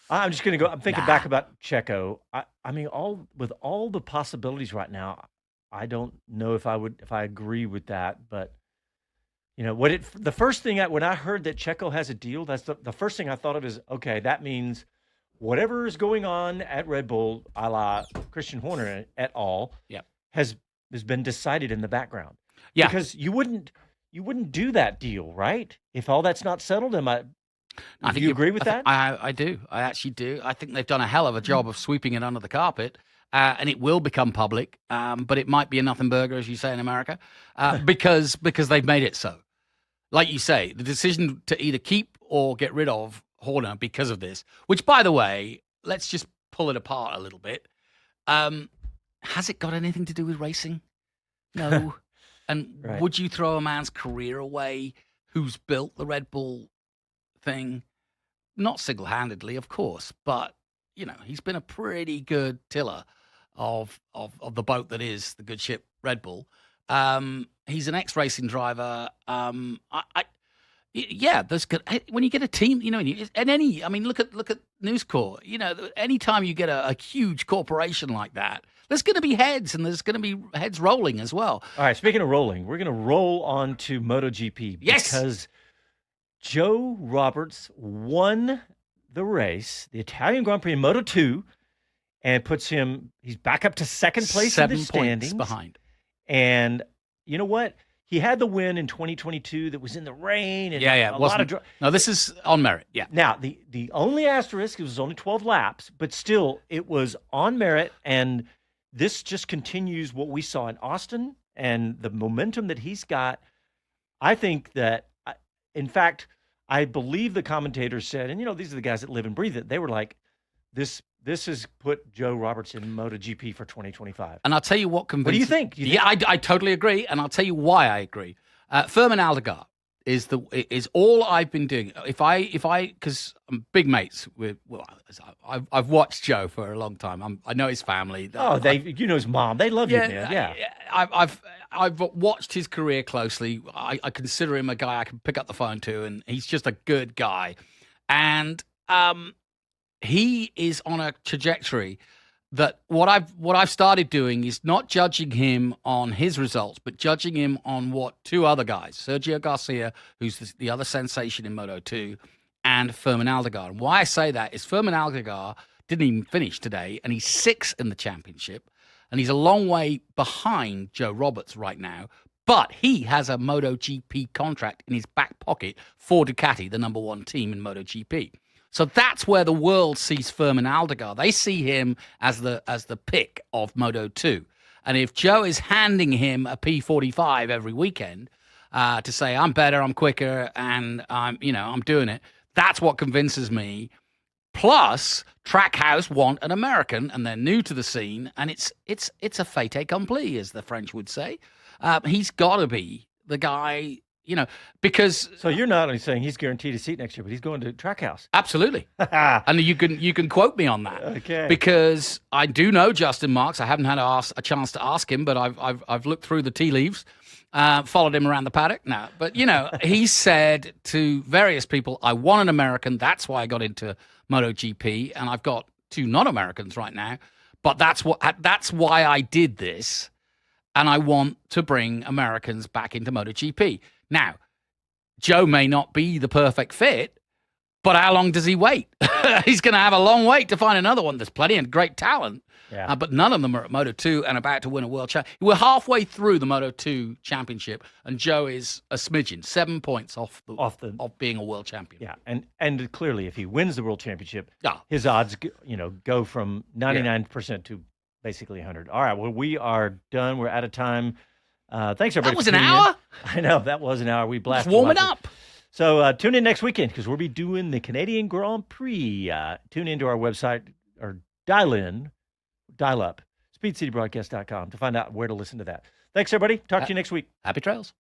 I'm just going to go. I'm thinking back about Checo. I mean, with all the possibilities right now, I don't know if I agree with that. But the first thing when I heard that Checo has a deal, that's the first thing I thought of is, okay, that means whatever is going on at Red Bull, a la Christian Horner et al., has been decided in the background. Yeah. Because you wouldn't do that deal, right? If all that's not settled, do you agree with that? I do. I actually do. I think they've done a hell of a job of sweeping it under the carpet, and it will become public, but it might be a nothing burger, as you say in America, because they've made it so. Like you say, the decision to either keep or get rid of Horner because of this, which, by the way, let's just pull it apart a little bit. Has it got anything to do with racing? No. And right. Would you throw a man's career away who's built the Red Bull thing? Not single-handedly, of course, but, he's been a pretty good tiller of the boat that is the good ship Red Bull. He's an ex-racing driver. There's good. When you get a team, look at News Corp. Anytime you get a huge corporation like that, there's going to be heads, and there's going to be heads rolling as well. All right, speaking of rolling, we're going to roll on to MotoGP. Yes! Because Joe Roberts won the race, the Italian Grand Prix in Moto2, and he's back up to second place in the standings. 7 points behind. And you know what? He had the win in 2022 that was in the rain. And a lot of no, this is on merit. Yeah. Now, the only asterisk, it was only 12 laps, but still, it was on merit. And this just continues what we saw in Austin and the momentum that he's got. I think that, in fact, I believe the commentators said, and these are the guys that live and breathe it, they were like, this has put Joe Roberts in MotoGP for 2025. And I'll tell you what convinces. What do you think? I totally agree, and I'll tell you why I agree. Firmin Aldegar is all I've been doing. Because I'm big mates with. Well, I've watched Joe for a long time. I know his family. His mom. They love you, man. Yeah. I've watched his career closely. I consider him a guy I can pick up the phone to, and he's just a good guy. And he is on a trajectory that what I've started doing is not judging him on his results, but judging him on what two other guys, Sergio Garcia, who's the other sensation in Moto2, and Firmin Aldegar. And why I say that is Firmin Aldegar didn't even finish today, and he's 6th in the championship, and he's a long way behind Joe Roberts right now, but he has a MotoGP contract in his back pocket for Ducati, the number 1 team in MotoGP. So that's where the world sees Firmin Aldegar. They see him as the pick of Moto2. And if Joe is handing him a P45 every weekend to say, I'm better, I'm quicker, and I'm doing it, that's what convinces me. Plus, Trackhouse want an American, and they're new to the scene, and it's a fait accompli, as the French would say. he's got to be the guy, because So you're not only saying he's guaranteed a seat next year, but he's going to Trackhouse. absolutely. And you can quote me on that. Okay. Because I do know Justin Marks. I haven't had a chance to ask him, but I've looked through the tea leaves, followed him around the paddock. No, but he said to various people, "I want an American. That's why I got into MotoGP, and I've got 2 non-Americans right now. But that's why I did this, and I want to bring Americans back into MotoGP." Now, Joe may not be the perfect fit, but how long does he wait? He's going to have a long wait to find another one. There's plenty of great talent, but none of them are at Moto2 and about to win a world championship. We're halfway through the Moto2 championship, and Joe is a smidgen, 7 points off being a world champion. Yeah, and clearly, if he wins the world championship, Yeah. his odds, go from 99% to basically 100. All right, well, we are done. We're out of time. Thanks, everybody. That was for an tuning in. hour? I know, that was an hour. We blasted. Warm it lots of- up. So tune in next weekend because we'll be doing the Canadian Grand Prix. Tune into our website or dial up, speedcitybroadcast.com to find out where to listen to that. Thanks, everybody. Talk to you next week. Happy trails.